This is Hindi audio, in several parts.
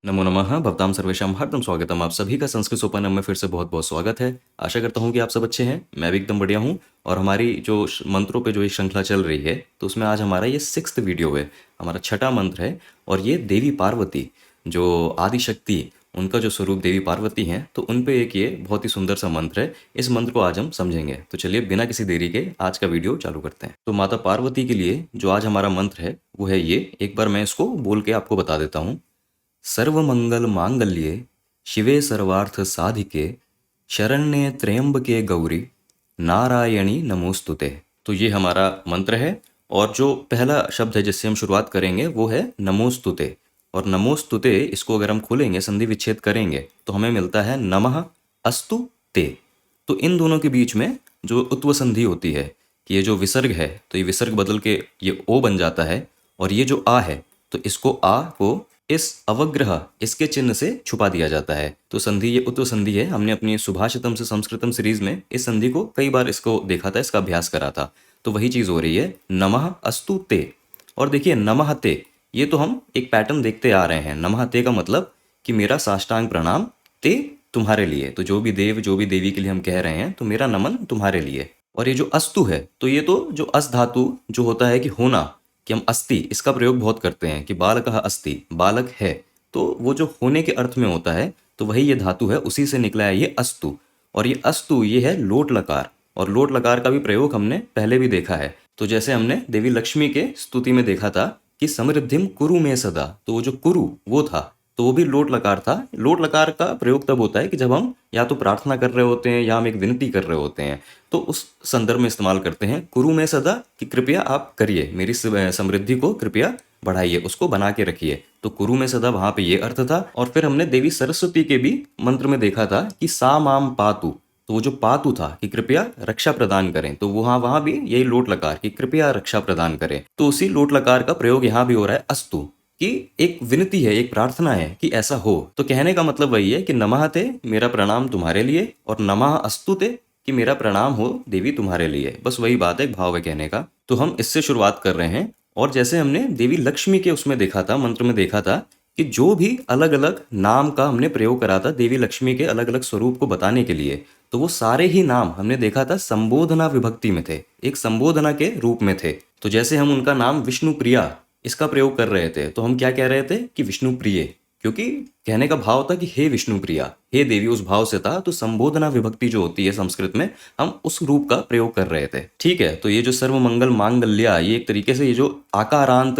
नमो नमः भवतां सर्वेषां हार्दं स्वागतम। आप सभी का संस्कृत सोपानम में फिर से बहुत बहुत स्वागत है। आशा करता हूँ कि आप सब अच्छे हैं। मैं भी एकदम बढ़िया हूँ। और हमारी जो मंत्रों पे जो ये श्रृंखला चल रही है, तो उसमें आज हमारा ये 6th वीडियो है, हमारा छठा मंत्र है। और ये देवी पार्वती, जो आदिशक्ति, उनका जो स्वरूप देवी पार्वती हैं, तो उन पे एक ये बहुत ही सुंदर सा मंत्र है। इस मंत्र को आज हम समझेंगे। तो चलिए बिना किसी देरी के आज का वीडियो चालू करते हैं। तो माता पार्वती के लिए जो आज हमारा मंत्र है वो है ये। एक बार मैं इसको बोल के आपको बता देता हूँ। सर्वमंगल मांगल्ये शिवे सर्वार्थ साधिके शरण्ये त्र्यंबके गौरी नारायणी नमोस्तुते। तो ये हमारा मंत्र है। और जो पहला शब्द है जिससे हम शुरुआत करेंगे वो है नमोस्तुते। और नमोस्तुते इसको अगर हम खोलेंगे, संधि विच्छेद करेंगे, तो हमें मिलता है नमः अस्तु ते। तो इन दोनों के बीच में जो उत्व संधि होती है, कि ये जो विसर्ग है, तो ये विसर्ग बदल के ये ओ बन जाता है। और ये जो आ है, तो इसको आ को इस अवग्रह, इसके चिन्ह से छुपा दिया जाता है। तो संधि ये उत्व संधि है। हमने अपनी सुभाषितम से संस्कृतम सीरीज में इस संधि को कई बार इसको देखा था, इसका अभ्यास करा था। तो वही चीज हो रही है, नमः अस्तु ते। और देखिए नमः ते, ये तो हम एक पैटर्न देखते आ रहे हैं। नमः ते का मतलब कि मेरा साष्टांग प्रणाम, ते तुम्हारे लिए। तो जो भी देव, जो भी देवी के लिए हम कह रहे हैं, तो मेरा नमन तुम्हारे लिए। और ये जो अस्तु है, तो ये तो जो अस धातु जो होता है कि होना, कि हम अस्ति, इसका प्रयोग बहुत करते हैं कि बालकः अस्ति, बालक है। तो वो जो होने के अर्थ में होता है, तो वही ये धातु है, उसी से निकला है ये अस्तु। और ये अस्तु ये है लोट लकार। और लोट लकार का भी प्रयोग हमने पहले भी देखा है। तो जैसे हमने देवी लक्ष्मी के स्तुति में देखा था कि समृद्धिम कुरु में सदा, तो वो जो कुरु वो था, तो वो भी लोट लकार था। लोट लकार का प्रयोग तब होता है कि जब हम या तो प्रार्थना कर रहे होते हैं या हम एक विनती कर रहे होते हैं, तो उस संदर्भ में इस्तेमाल करते हैं। कुरु में सदा, कि कृपया आप करिए, मेरी समृद्धि को कृपया बढ़ाइए, उसको बना के रखिए। तो कुरु में सदा वहां पे ये अर्थ था। और फिर हमने देवी सरस्वती के भी मंत्र में देखा था कि सा माम पातु। तो वो जो पातु था कि कृपया रक्षा प्रदान करें, तो वहां वहां भी यही लोट लकार कि कृपया रक्षा प्रदान करें। तो उसी लोट लकार का प्रयोग यहाँ भी हो रहा है अस्तु, कि एक विनती है, एक प्रार्थना है कि ऐसा हो। तो कहने का मतलब वही है कि नमः ते, मेरा प्रणाम तुम्हारे लिए, और नमः अस्तु ते, कि मेरा प्रणाम हो देवी तुम्हारे लिए। बस वही बात है, एक भाव है कहने का। तो हम इससे शुरुआत कर रहे हैं। और जैसे हमने देवी लक्ष्मी के उसमें देखा था, मंत्र में देखा था, कि जो भी अलग अलग नाम का हमने प्रयोग करा था देवी लक्ष्मी के अलग अलग स्वरूप को बताने के लिए, तो वो सारे ही नाम हमने देखा था संबोधना विभक्ति में थे, एक संबोधना के रूप में थे। तो जैसे हम उनका नाम विष्णु प्रिया इसका प्रयोग कर रहे थे, तो हम क्या कह रहे थे कि विष्णु प्रिय, क्योंकि कहने का भाव था कि हे विष्णु प्रिया, हे देवी, उस भाव से था। तो संबोधना विभक्ति जो होती है संस्कृत में, हम उस रूप का प्रयोग कर रहे थे। ठीक है। तो ये जो सर्वमंगल मांगल्या, ये एक तरीके से ये जो आकारांत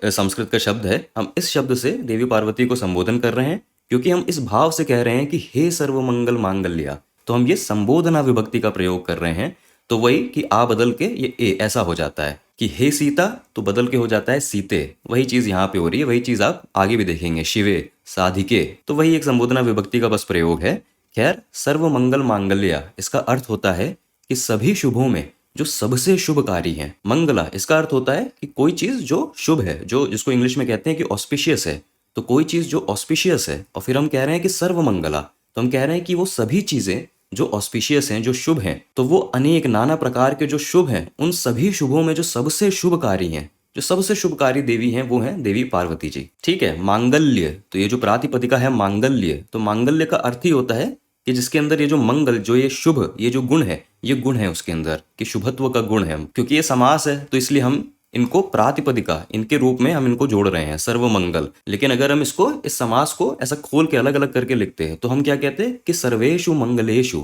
संस्कृत का शब्द है, हम इस शब्द से देवी पार्वती को संबोधन कर रहे हैं, क्योंकि हम इस भाव से कह रहे हैं कि हे सर्वमंगल मांगल्या। तो हम ये संबोधना विभक्ति का प्रयोग कर रहे हैं। तो वही कि आ बदल के ये ए ऐसा हो जाता है कि हे सीता, तो बदल के हो जाता है सीते। वही चीज यहाँ पे हो रही है, वही चीज आप आगे भी देखेंगे, शिवे साधिके। तो वही एक संबोधना विभक्ति का बस प्रयोग है। खैर, सर्वमंगल मांगल्या इसका अर्थ होता है कि सभी शुभों में जो सबसे शुभकारी है। मंगला इसका अर्थ होता है कि कोई चीज जो शुभ है, जो जिसको इंग्लिश में कहते हैं कि ऑस्पिशियस है। तो कोई चीज जो ऑस्पिशियस है, और फिर हम कह रहे हैं कि सर्वमंगला, तो हम कह रहे हैं कि वो सभी चीजें जो ऑस्पिशियस हैं, जो शुभ हैं, तो वो अनेक नाना प्रकार के जो शुभ हैं, उन सभी शुभों में जो सबसे शुभकारी हैं, जो सबसे शुभकारी देवी हैं, वो हैं देवी पार्वती जी। ठीक है। मांगल्य, तो ये जो प्रातिपदिका है मांगल्य, तो मांगल्य का अर्थ ही होता है कि जिसके अंदर ये जो मंगल, जो ये शुभ, ये जो गुण है, ये गुण है उसके अंदर, कि शुभत्व का गुण है। क्योंकि ये समास है, तो इसलिए हम इनको प्रातिपदिका, इनके रूप में हम इनको जोड़ रहे हैं, सर्वमंगल। लेकिन अगर हम इसको, इस समास को ऐसा खोल के अलग अलग करके लिखते हैं, तो हम क्या कहते हैं कि सर्वेषु मंगलेषु,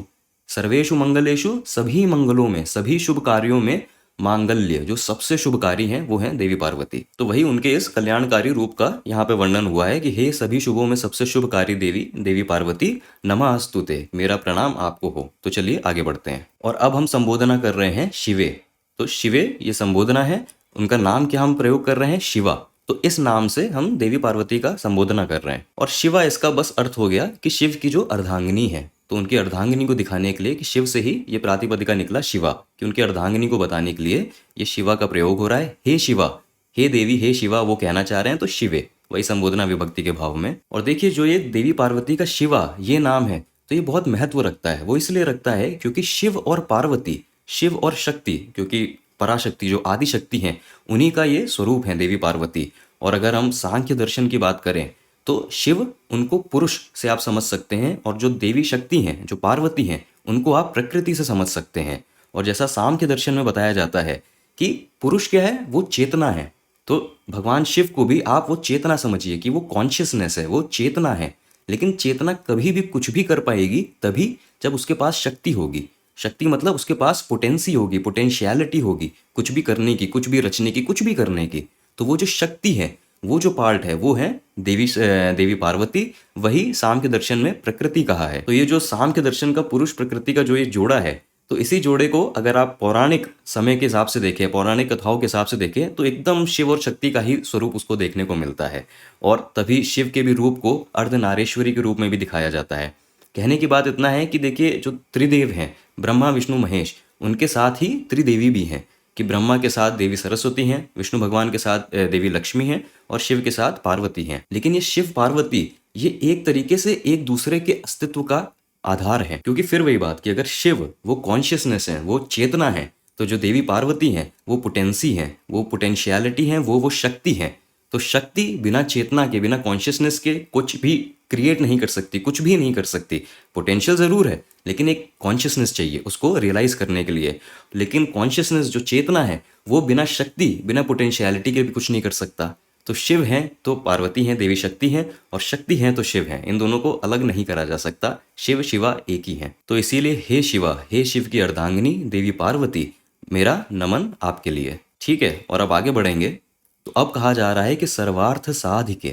सर्वेषु मंगलेषु, सभी मंगलों में, सभी शुभ कार्यों में मांगल्य, जो सबसे शुभकारी हैं, वो हैं देवी पार्वती। तो वही उनके इस कल्याणकारी रूप का यहाँ पे वर्णन हुआ है कि हे सभी शुभों में सबसे शुभकारी देवी, देवी पार्वती, नमस्तुते, मेरा प्रणाम आपको हो। तो चलिए आगे बढ़ते हैं। और अब हम संबोधना कर रहे हैं शिवे। तो शिवे ये संबोधना है, उनका नाम क्या हम प्रयोग कर रहे हैं, शिवा। तो इस नाम से हम देवी पार्वती का संबोधना कर रहे हैं। और शिवा इसका बस अर्थ हो गया कि शिव की जो अर्धांगिनी है, तो उनकी अर्धांगिनी को दिखाने के लिए कि शिव से ही ये प्रातिपदिका निकला शिवा, कि उनकी अर्धांगिनी को बताने के लिए ये शिवा का प्रयोग हो रहा है। हे शिवा, हे देवी, हे शिवा, वो कहना चाह रहे हैं, तो शिवे, वही संबोधना विभक्ति के भाव में। और देखिए जो ये देवी पार्वती का शिवा ये नाम है, तो ये बहुत महत्व रखता है। वो इसलिए रखता है क्योंकि शिव और पार्वती, शिव और शक्ति, क्योंकि पराशक्ति जो आदिशक्ति हैं, उन्हीं का ये स्वरूप है देवी पार्वती। और अगर हम सांख्य दर्शन की बात करें, तो शिव उनको पुरुष से आप समझ सकते हैं, और जो देवी शक्ति हैं, जो पार्वती हैं, उनको आप प्रकृति से समझ सकते हैं। और जैसा सांख्य दर्शन में बताया जाता है कि पुरुष क्या है, वो चेतना है। तो भगवान शिव को भी आप वो चेतना समझिए कि वो कॉन्शियसनेस है, वो चेतना है। लेकिन चेतना कभी भी कुछ भी कर पाएगी तभी जब उसके पास शक्ति होगी। शक्ति मतलब उसके पास पोटेंसी होगी, पोटेंशियलिटी होगी, कुछ भी करने की, कुछ भी रचने की, कुछ भी करने की। तो वो जो शक्ति है, वो जो पार्ट है, वो है देवी पार्वती। वही सांख्य दर्शन में प्रकृति कहा है। तो ये जो सांख्य दर्शन का पुरुष प्रकृति का जो ये जोड़ा है, तो इसी जोड़े को अगर आप पौराणिक समय के हिसाब से देखें, पौराणिक कथाओं के हिसाब से देखें, तो एकदम शिव और शक्ति का ही स्वरूप उसको देखने को मिलता है। और तभी शिव के भी रूप को अर्धनारेश्वरी के रूप में भी दिखाया जाता है। कहने की बात इतना है कि देखिए, जो त्रिदेव हैं, ब्रह्मा विष्णु महेश, उनके साथ ही त्रिदेवी भी हैं। कि ब्रह्मा के साथ देवी सरस्वती हैं, विष्णु भगवान के साथ देवी लक्ष्मी हैं, और शिव के साथ पार्वती हैं। लेकिन ये शिव पार्वती, ये एक तरीके से एक दूसरे के अस्तित्व का आधार है। क्योंकि फिर वही बात कि अगर शिव वो कॉन्शियसनेस है, वो चेतना है, तो जो देवी पार्वती हैं वो पोटेंसी है, वो पोटेंशियलिटी है, वो शक्ति है। तो शक्ति बिना चेतना के, बिना कॉन्शियसनेस के कुछ भी क्रिएट नहीं कर सकती, कुछ भी नहीं कर सकती। पोटेंशियल ज़रूर है, लेकिन एक कॉन्शियसनेस चाहिए उसको रियलाइज करने के लिए। लेकिन कॉन्शियसनेस जो चेतना है, वो बिना शक्ति, बिना पोटेंशियलिटी के भी कुछ नहीं कर सकता। तो शिव हैं तो पार्वती हैं, देवी शक्ति हैं, और शक्ति हैं तो शिव हैं। इन दोनों को अलग नहीं करा जा सकता। शिव शिवा एक ही हैं। तो इसीलिए हे शिवा, हे शिव की अर्धांगिनी देवी पार्वती, मेरा नमन आपके लिए। ठीक है, और अब आगे बढ़ेंगे। तो अब कहा जा रहा है कि सर्वार्थ साधिके।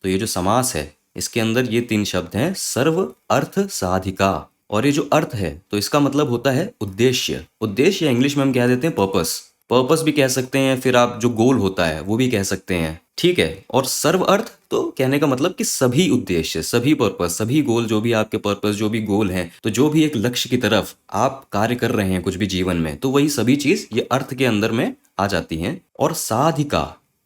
तो ये जो समास है, इसके अंदर ये 3 शब्द हैं, सर्व अर्थ साधिका। और ये जो अर्थ है, तो इसका मतलब होता है उद्देश्य। उद्देश्य या इंग्लिश में हम कह देते हैं पर्पस। पर्पस भी कह सकते हैं, फिर आप जो गोल होता है वो भी कह सकते हैं। ठीक है, और सर्व अर्थ तो कहने का मतलब कि सभी उद्देश्य, सभी पर्पस, सभी गोल, जो भी आपके पर्पस, जो भी गोल हैं, तो जो भी एक लक्ष्य की तरफ आप कार्य कर रहे हैं कुछ भी जीवन में, तो वही सभी चीज ये अर्थ के अंदर में आ जाती हैं। और साधिका,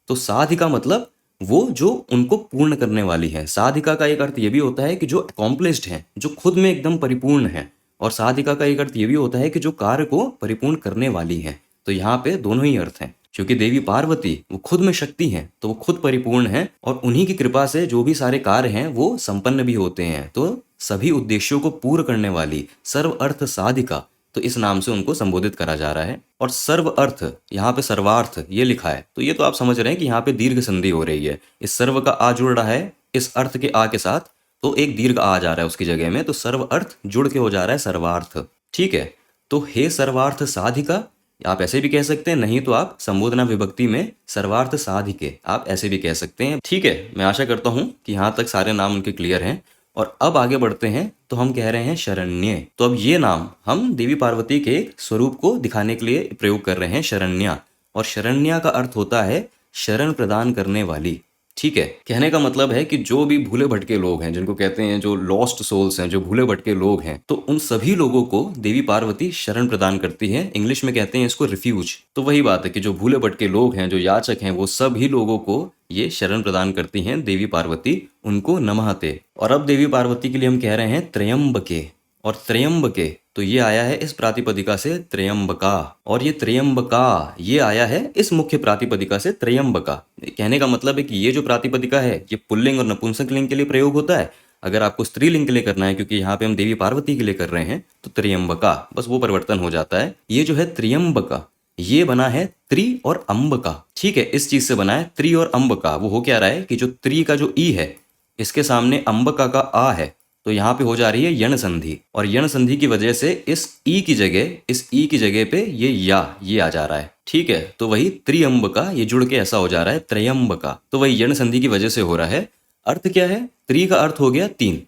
तो साधिका मतलब वो जो उनको पूर्ण करने वाली है। साधिका का एक अर्थ ये भी होता है कि जो अकॉम्प्लिश्ड है, जो खुद में एकदम परिपूर्ण है। और साधिका का एक अर्थ ये भी होता है कि जो कार्य को परिपूर्ण करने वाली है। तो यहाँ पे दोनों ही अर्थ हैं। क्योंकि देवी पार्वती वो खुद में शक्ति हैं, तो वो खुद परिपूर्ण हैं, और उन्हीं की कृपा से जो भी सारे कार्य हैं वो संपन्न भी होते हैं। तो सभी उद्देश्यों को पूर्ण करने वाली सर्व अर्थ साधिका, तो इस नाम से उनको संबोधित करा जा रहा है। और सर्व अर्थ, यहाँ पे सर्वार्थ ये लिखा है, तो ये तो आप समझ रहे हैं कि यहाँ पे दीर्घ संधि हो रही है। इस सर्व का आ जुड़ रहा है इस अर्थ के आ के साथ, तो एक दीर्घ आ जा रहा है उसकी जगह में, तो सर्व अर्थ जुड़ के हो जा रहा है सर्वार्थ। ठीक है, तो हे सर्वार्थ साधिका आप ऐसे भी कह सकते हैं, नहीं तो आप संबोधना विभक्ति में सर्वार्थ साधिके आप ऐसे भी कह सकते हैं। ठीक है, मैं आशा करता हूं कि यहाँ तक सारे नाम उनके क्लियर हैं। और अब आगे बढ़ते हैं, तो हम कह रहे हैं शरण्य। तो अब ये नाम हम देवी पार्वती के स्वरूप को दिखाने के लिए प्रयोग कर रहे हैं, शरण्या। और शरण्या का अर्थ होता है शरण प्रदान करने वाली। ठीक है, कहने का मतलब है कि जो भी भूले भटके लोग हैं, जिनको कहते हैं जो लॉस्ट सोल्स हैं, जो भूले भटके लोग हैं, तो उन सभी लोगों को देवी पार्वती शरण प्रदान करती है। इंग्लिश में कहते हैं इसको रिफ्यूज। तो वही बात है कि जो भूले भटके लोग हैं, जो याचक हैं, वो सभी लोगों को ये शरण प्रदान करती हैं देवी पार्वती, उनको नमहते। और अब देवी पार्वती के लिए हम कह रहे हैं त्रयंबके। और त्रयंबके तो ये आया है इस प्रातिपदिका से त्रयंबका, और ये त्रयंबका ये आया है इस मुख्य प्रातिपदिका से त्रयंबका। कहने का मतलब है कि ये जो प्रातिपदिका है ये पुल्लिंग और नपुंसक लिंग के लिए प्रयोग होता है। अगर आपको स्त्रीलिंग के लिए करना है, क्योंकि यहाँ पे हम देवी पार्वती के लिए कर रहे हैं, तो त्रयंबका, बस वो परिवर्तन हो जाता है। ये जो है त्रयंबका, ये बना है त्रि और अम्बका। ठीक है, इस चीज से बना है त्रि और अम्बका। वो हो क्या रहा है कि जो त्रि का जो ई है, इसके सामने अम्बका का आ है, तो यहाँ पे हो जा रही है यण संधि। और यण संधि की वजह से इस ई की जगह पे ये आ जा रहा है। ठीक है, तो वही त्रिअंबका ये जुड़ के ऐसा हो जा रहा है त्रयंबका। तो वही यण संधि की वजह से हो रहा है। अर्थ क्या है? त्रि का अर्थ हो गया 3,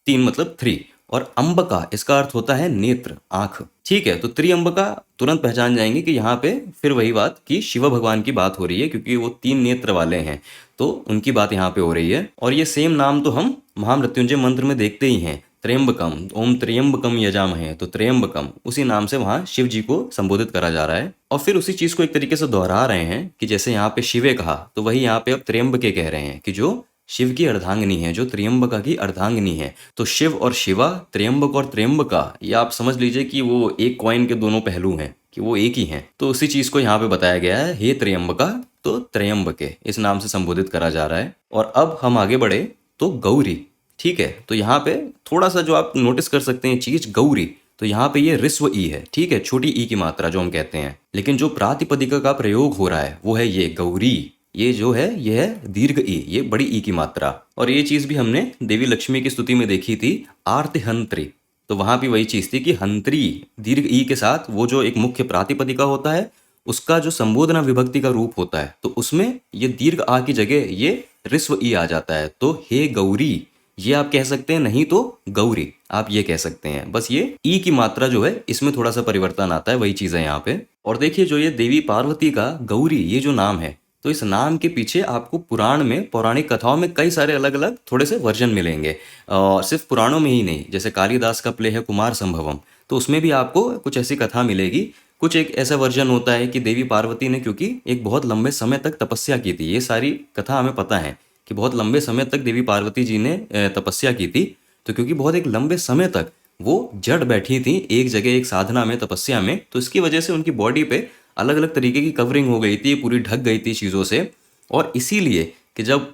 3 मतलब 3, और अंबका इसका अर्थ होता है नेत्र, आंख। ठीक है, तो त्रिअंबका तुरंत पहचान जाएंगे कि यहाँ पे फिर वही बात कि शिव भगवान की बात हो रही है, क्योंकि वो 3 नेत्र वाले हैं, तो उनकी बात यहाँ पे हो रही है। और ये सेम नाम तो हम महामृत्युंजय मंत्र में देखते ही हैं, त्र्यंबकम, ओम त्र्यंबकम यजामहे, तो त्र्यंबकम उसी नाम से वहां शिव जी को संबोधित करा जा रहा है। और फिर उसी चीज को एक तरीके से दोहरा रहे हैं कि जैसे यहाँ पे शिवे कहा, तो वही यहाँ पे अब त्र्यंबके कह रहे हैं कि जो शिव की अर्धांगिनी है, जो त्र्यंबका की अर्धांगिनी है। तो शिव और शिवा, त्र्यंबक और त्र्यंबका, ये आप समझ लीजिए कि वो एक कॉइन के दोनों पहलू हैं, कि वो एक ही हैं। तो उसी चीज को यहाँ पे बताया गया है, हे त्र्यंबका, तो त्र्यंबके इस नाम से संबोधित करा जा रहा है। और अब हम आगे बढ़े तो गौरी। ठीक है, तो यहाँ पे थोड़ा सा जो आप नोटिस कर सकते हैं चीज, गौरी, तो यहाँ पे ये रिस्व ई है। ठीक है, छोटी ई की मात्रा जो हम कहते हैं, लेकिन जो प्रातिपदिका का प्रयोग हो रहा है वो है ये गौरी। ये जो है ये है दीर्घ ई, ये बड़ी ई की मात्रा। और ये चीज भी हमने देवी लक्ष्मी की स्तुति में देखी थी, आर्तिहंत्री। तो वहां भी वही चीज थी कि हंत्री दीर्घ ई के साथ वो जो एक मुख्य प्रातिपदिका होता है उसका जो संबोधना विभक्ति का रूप होता है, तो उसमें ये दीर्घ आ की जगह ये ऋस्व ई आ जाता है। तो हे गौरी ये आप कह सकते हैं, नहीं तो गौरी आप ये कह सकते हैं। बस ये ई की मात्रा जो है इसमें थोड़ा सा परिवर्तन आता है, वही चीज है यहाँ पे। और देखिए जो ये देवी पार्वती का गौरी ये जो नाम है, तो इस नाम के पीछे आपको पुराण में, पौराणिक कथाओं में कई सारे अलग अलग थोड़े से वर्जन मिलेंगे। और सिर्फ पुराणों में ही नहीं, जैसे कालिदास का प्ले है कुमार संभवम, तो उसमें भी आपको कुछ ऐसी कथा मिलेगी। कुछ एक ऐसा वर्जन होता है कि देवी पार्वती ने क्योंकि एक बहुत लंबे समय तक तपस्या की थी, ये सारी कथा हमें पता है कि बहुत लंबे समय तक देवी पार्वती जी ने तपस्या की थी। तो क्योंकि बहुत एक लंबे समय तक वो जड़ बैठी थी एक जगह एक साधना में, तपस्या में, तो इसकी वजह से उनकी बॉडी पे अलग अलग तरीके की कवरिंग हो गई थी, पूरी ढक गई थी चीज़ों से। और इसीलिए कि जब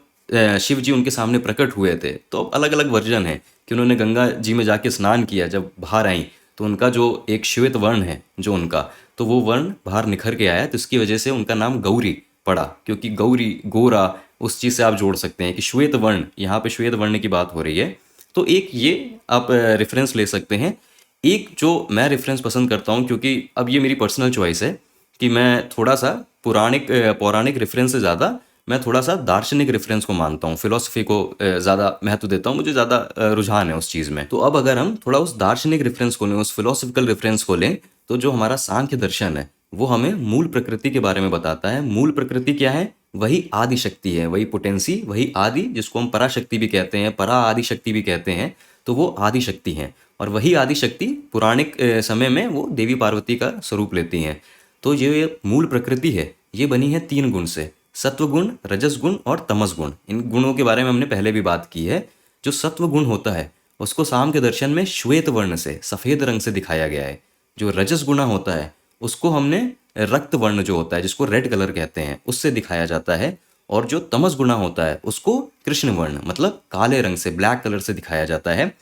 शिव जी उनके सामने प्रकट हुए थे, तो अलग अलग वर्जन है कि उन्होंने गंगा जी में जाके स्नान किया, जब बाहर आई तो उनका जो एक श्वेत वर्ण है जो उनका, तो वो वर्ण बाहर निखर के आया, तो इसकी वजह से उनका नाम गौरी पड़ा। क्योंकि गौरी गोरा उस चीज़ से आप जोड़ सकते हैं कि श्वेत वर्ण, यहाँ पे श्वेत वर्ण की बात हो रही है। तो एक ये आप रेफरेंस ले सकते हैं। एक जो मैं रेफरेंस पसंद करता हूँ, क्योंकि अब ये मेरी पर्सनल चॉइस है कि मैं थोड़ा सा पौराणिक रेफरेंस से ज़्यादा मैं थोड़ा सा दार्शनिक रेफरेंस को मानता हूँ, फिलोसफी को ज़्यादा महत्व देता हूँ, मुझे ज़्यादा रुझान है उस चीज़ में। तो अब अगर हम थोड़ा उस दार्शनिक रेफरेंस को लें, उस फिलोसफिकल रेफरेंस को लें, तो जो हमारा सांख्य दर्शन है वो हमें मूल प्रकृति के बारे में बताता है। मूल प्रकृति क्या है? वही आदि शक्ति है, वही पोटेंसी, वही आदि, जिसको हम पराशक्ति भी कहते हैं, परा आदि शक्ति भी कहते हैं। तो वो आदि शक्ति है, और वही आदि शक्ति पौराणिक समय में वो देवी पार्वती का स्वरूप लेती हैं। तो ये मूल प्रकृति है, ये बनी है 3 गुण से, सत्व गुण, रजस गुण और तमस गुण। इन गुणों के बारे में हमने पहले भी बात की है। जो सत्व गुण होता है उसको सांख्य दर्शन में श्वेत वर्ण से, सफेद रंग से दिखाया गया है। जो रजस गुणा होता है उसको हमने रक्त वर्ण जो होता है, जिसको रेड कलर कहते हैं, उससे दिखाया जाता है। और जो तमस गुणा होता है उसको कृष्ण वर्ण, मतलब काले रंग से, ब्लैक कलर से दिखाया जाता है।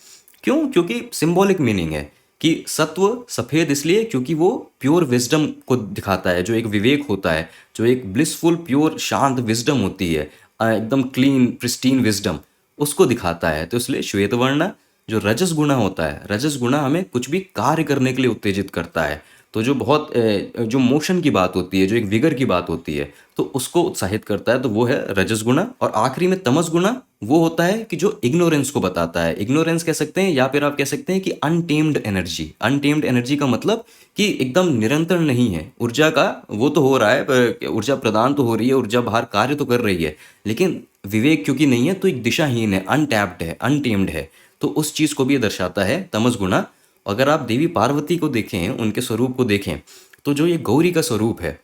क्यों? क्योंकि सिंबॉलिक मीनिंग है कि सत्व सफ़ेद इसलिए क्योंकि वो प्योर विजडम को दिखाता है, जो एक विवेक होता है, जो एक ब्लिसफुल प्योर शांत विजडम होती है, एकदम क्लीन प्रिस्टीन विजडम, उसको दिखाता है। तो इसलिए श्वेत वर्ण। जो रजस गुणा होता है, रजस गुणा हमें कुछ भी कार्य करने के लिए उत्तेजित करता है। तो जो बहुत जो मोशन की बात होती है, जो एक विगर की बात होती है, तो उसको उत्साहित करता है, तो वो है रजस गुणा। और आखिरी में तमस गुणा वो होता है कि जो इग्नोरेंस को बताता है। इग्नोरेंस कह सकते हैं, या फिर आप कह सकते हैं कि अनटेम्ड एनर्जी। अनटेम्ड एनर्जी का मतलब कि एकदम निरंतर नहीं है ऊर्जा का, वो तो हो रहा है, ऊर्जा प्रदान तो हो रही है, ऊर्जा बाहर कार्य तो कर रही है, लेकिन विवेक क्योंकि नहीं है तो एक दिशाहीन है, अनटैप्ड है, अनटेम्ड है। तो उस चीज़ को भी ये दर्शाता है तमस गुणा। अगर आप देवी पार्वती को देखें, उनके स्वरूप को देखें, तो जो ये गौरी का स्वरूप है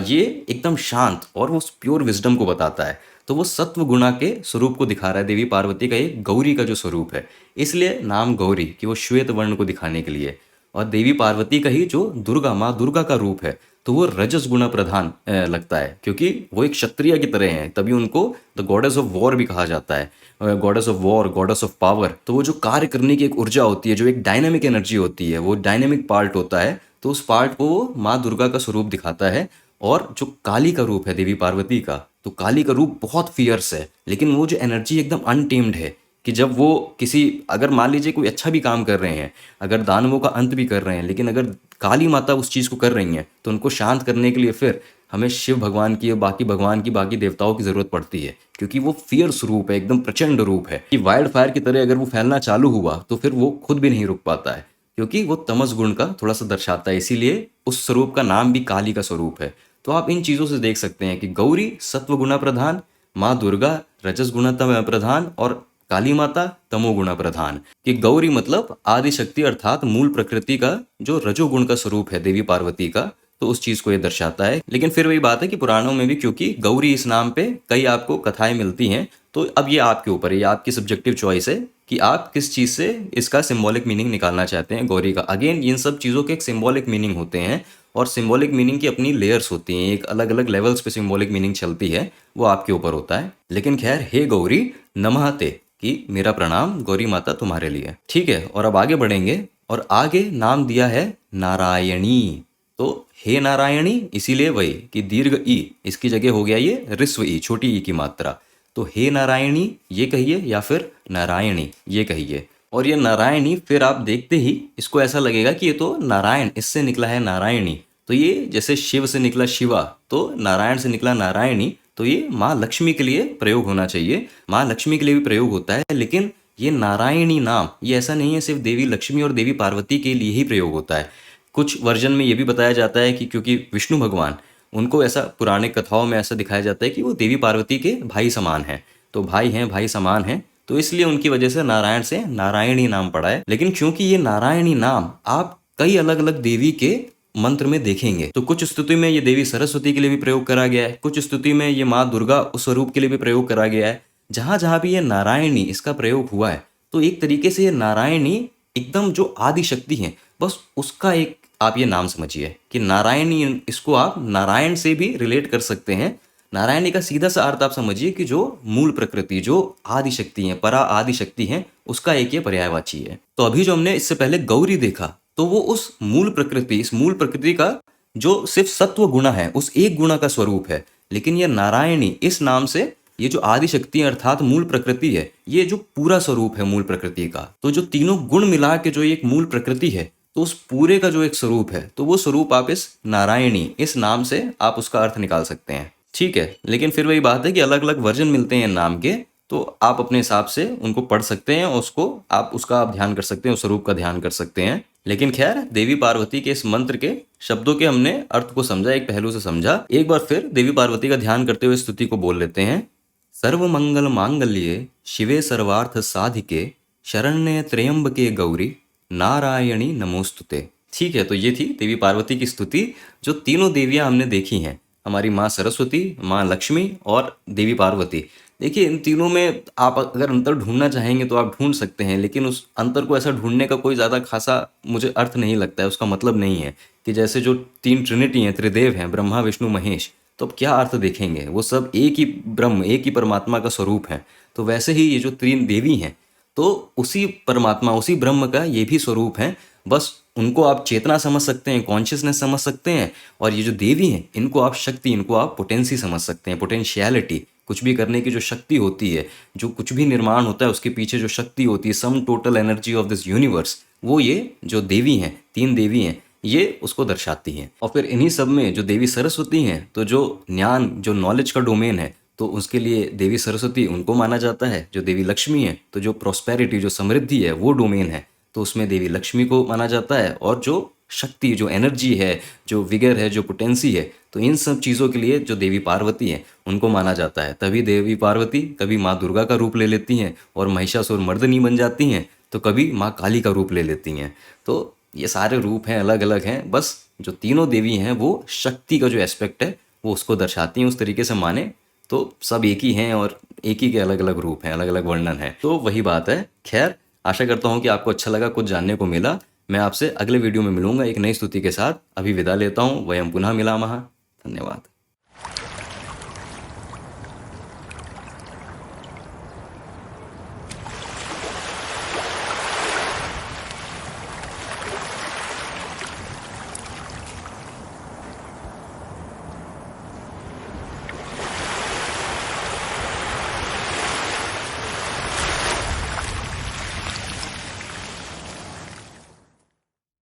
ये एकदम शांत और वो प्योर विजडम को बताता है। तो वो सत्व गुणा के स्वरूप को दिखा रहा है, देवी पार्वती का एक गौरी का जो स्वरूप है, इसलिए नाम गौरी, कि वो श्वेत वर्ण को दिखाने के लिए। और देवी पार्वती का ही जो दुर्गा, माँ दुर्गा का रूप है, तो वो रजस गुणा प्रधान लगता है, क्योंकि वो एक क्षत्रिय की तरह हैं, तभी उनको द गॉडेस ऑफ वॉर भी कहा जाता है। Goddess of war, goddess of power. तो वो जो कार्य करने की एक ऊर्जा होती है, जो एक डायनेमिक एनर्जी होती है, वो डायनेमिक पार्ट होता है, तो उस पार्ट को वो माँ दुर्गा का स्वरूप दिखाता है। और जो काली का रूप है देवी पार्वती का, तो काली का रूप बहुत फियर्स है, लेकिन वो जो एनर्जी एकदम अनटेम्ड है, कि जब वो किसी, अगर मान लीजिए कोई अच्छा भी काम कर रहे हैं, अगर दानवों का अंत भी कर रहे हैं, लेकिन अगर काली माता उस चीज़ को कर रही हैं, तो उनको शांत करने के लिए फिर हमें शिव भगवान की और बाकी भगवान की, बाकी देवताओं की ज़रूरत पड़ती है, क्योंकि वो फियर्स रूप है, एकदम प्रचंड रूप है कि वाइल्ड फायर की तरह अगर वो फैलना चालू हुआ तो फिर वो खुद भी नहीं रुक पाता है, क्योंकि वो तमस गुण का थोड़ा सा दर्शाता है। इसीलिए उस स्वरूप का नाम भी काली का स्वरूप है। तो आप इन चीज़ों से देख सकते हैं कि गौरी सत्व गुणा प्रधान, माँ दुर्गा रजस गुणा प्रधान, और काली माता तमोगुणा प्रधान। कि गौरी मतलब आदि शक्ति, अर्थात मूल प्रकृति का जो रजोगुण का स्वरूप है देवी पार्वती का, तो उस चीज को ये दर्शाता है। लेकिन फिर वही बात है कि पुराणों में भी क्योंकि गौरी इस नाम पे कई आपको कथाएं मिलती हैं, तो अब ये आपके ऊपर है, ये आपकी सब्जेक्टिव चॉइस है कि आप किस चीज से इसका सिंबॉलिक मीनिंग निकालना चाहते हैं गौरी का। अगेन इन सब चीजों के एक सिंबॉलिक मीनिंग होते हैं, और सिंबॉलिक मीनिंग की अपनी लेयर्स होती हैं, एक अलग अलग लेवल्स पे सिंबॉलिक मीनिंग चलती है, वो आपके ऊपर होता है। लेकिन खैर, हे गौरी नमः ते, कि मेरा प्रणाम गौरी माता तुम्हारे लिए। ठीक है, और अब आगे बढ़ेंगे और आगे नाम दिया है नारायणी। तो हे नारायणी, इसीलिए वही कि दीर्घ ई इसकी जगह हो गया ये ऋस्व ई, छोटी ई की मात्रा। तो हे नारायणी ये कहिए या फिर नारायणी ये कहिए। और ये नारायणी फिर आप देखते ही इसको ऐसा लगेगा कि ये तो नारायण, इससे निकला है नारायणी। तो ये जैसे शिव से निकला शिवा, तो नारायण से निकला नारायणी, तो ये माँ लक्ष्मी के लिए प्रयोग होना चाहिए। माँ लक्ष्मी के लिए भी प्रयोग होता है, लेकिन ये नारायणी नाम ये ऐसा नहीं है सिर्फ देवी लक्ष्मी और देवी पार्वती के लिए ही प्रयोग होता है। कुछ वर्जन में ये भी बताया जाता है कि क्योंकि विष्णु भगवान, उनको ऐसा पुराने कथाओं में ऐसा दिखाया जाता है कि वो देवी पार्वती के भाई समान हैं। तो भाई हैं, भाई समान हैं, तो इसलिए उनकी वजह से नारायण से नारायणी नाम पड़ा है। लेकिन क्योंकि ये नारायणी नाम आप कई अलग अलग देवी के मंत्र में देखेंगे, तो कुछ स्तुति में ये देवी सरस्वती के लिए भी प्रयोग करा गया है, कुछ स्तुति में ये माँ दुर्गा उस स्वरूप के लिए भी प्रयोग करा गया है। जहां जहां भी ये नारायणी इसका प्रयोग हुआ है, तो एक तरीके से ये नारायणी एकदम जो आदि शक्ति है, बस उसका एक आप ये नाम समझिए कि नारायणी, इसको आप नारायण से भी रिलेट कर सकते हैं। नारायणी का सीधा सा अर्थ आप समझिए कि जो मूल प्रकृति, जो आदि शक्ति है, परा आदि शक्ति है, उसका एक ये पर्यायवाची है। तो अभी जो हमने इससे पहले गौरी देखा, तो वो उस मूल प्रकृति, इस मूल प्रकृति का जो सिर्फ सत्व गुणा है, उस एक गुणा का स्वरूप है। लेकिन ये नारायणी इस नाम से ये जो आदि शक्ति अर्थात मूल प्रकृति है, ये जो पूरा स्वरूप है मूल प्रकृति का, तो जो तीनों गुण मिला के जो एक मूल प्रकृति है, तो उस पूरे का जो एक स्वरूप है, तो वो स्वरूप आप इस नारायणी इस नाम से आप उसका अर्थ निकाल सकते हैं। ठीक है, लेकिन फिर वही बात है कि अलग अलग वर्जन मिलते हैं नाम के, तो आप अपने हिसाब से उनको पढ़ सकते हैं और उसको आप उसका आप ध्यान कर सकते हैं, उस स्वरूप का ध्यान कर सकते हैं। लेकिन खैर, देवी पार्वती के इस मंत्र के शब्दों के हमने अर्थ को समझा, एक पहलू से समझा। एक बार फिर देवी पार्वती का ध्यान करते हुए स्तुति को बोल लेते हैं। सर्व मंगल मांगल्ये शिवे सर्वार्थ साधिके शरण्ये त्र्यंबके गौरी नारायणी नमोस्तुते। ठीक है, तो ये थी देवी पार्वती की स्तुति, जो तीनों देवियां हमने देखी हैं, हमारी माँ सरस्वती, माँ लक्ष्मी और देवी पार्वती। देखिए, इन तीनों में आप अगर अंतर ढूंढना चाहेंगे तो आप ढूंढ सकते हैं, लेकिन उस अंतर को ऐसा ढूंढने का कोई ज़्यादा खासा मुझे अर्थ नहीं लगता है। उसका मतलब नहीं है कि जैसे जो तीन ट्रिनिटी हैं, त्रिदेव हैं, ब्रह्मा विष्णु महेश, तो अब क्या अर्थ देखेंगे, वो सब एक ही ब्रह्म, एक ही परमात्मा का स्वरूप है। तो वैसे ही ये जो तीन देवी हैं, तो उसी परमात्मा, उसी ब्रह्म का ये भी स्वरूप है। बस उनको आप चेतना समझ सकते हैं, कॉन्शियसनेस समझ सकते हैं, और ये जो देवी हैं, इनको आप शक्ति, इनको आप पोटेंसी समझ सकते हैं, पोटेंशियलिटी, कुछ भी करने की जो शक्ति होती है, जो कुछ भी निर्माण होता है उसके पीछे जो शक्ति होती है, sum total energy of this universe, वो ये जो देवी हैं, तीन देवी हैं, ये उसको दर्शाती हैं। और फिर इन्हीं सब में जो देवी सरस्वती हैं, तो जो ज्ञान, जो नॉलेज का डोमेन है, तो उसके लिए देवी सरस्वती उनको माना जाता है। जो देवी लक्ष्मी है, तो जो प्रॉस्पेरिटी, जो समृद्धि है, वो डोमेन है, तो उसमें देवी लक्ष्मी को माना जाता है। और जो शक्ति, जो एनर्जी है, जो विगर है, जो पोटेंसी है, तो इन सब चीज़ों के लिए जो देवी पार्वती है उनको माना जाता है। तभी देवी पार्वती कभी माँ दुर्गा का रूप ले लेती हैं और महिषासुर मर्दनी बन जाती हैं, तो कभी माँ काली का रूप ले लेती हैं। तो ये सारे रूप हैं, अलग अलग हैं, बस जो तीनों देवी हैं वो शक्ति का जो एस्पेक्ट है वो उसको दर्शाती हैं। उस तरीके से माने तो सब एक ही हैं और एक ही के अलग अलग रूप हैं, अलग अलग वर्णन है। तो वही बात है। खैर, आशा करता हूँ कि आपको अच्छा लगा, कुछ जानने को मिला। मैं आपसे अगले वीडियो में मिलूंगा एक नई स्तुति के साथ। अभी विदा लेता हूँ। वयम पुनः मिलामः। धन्यवाद।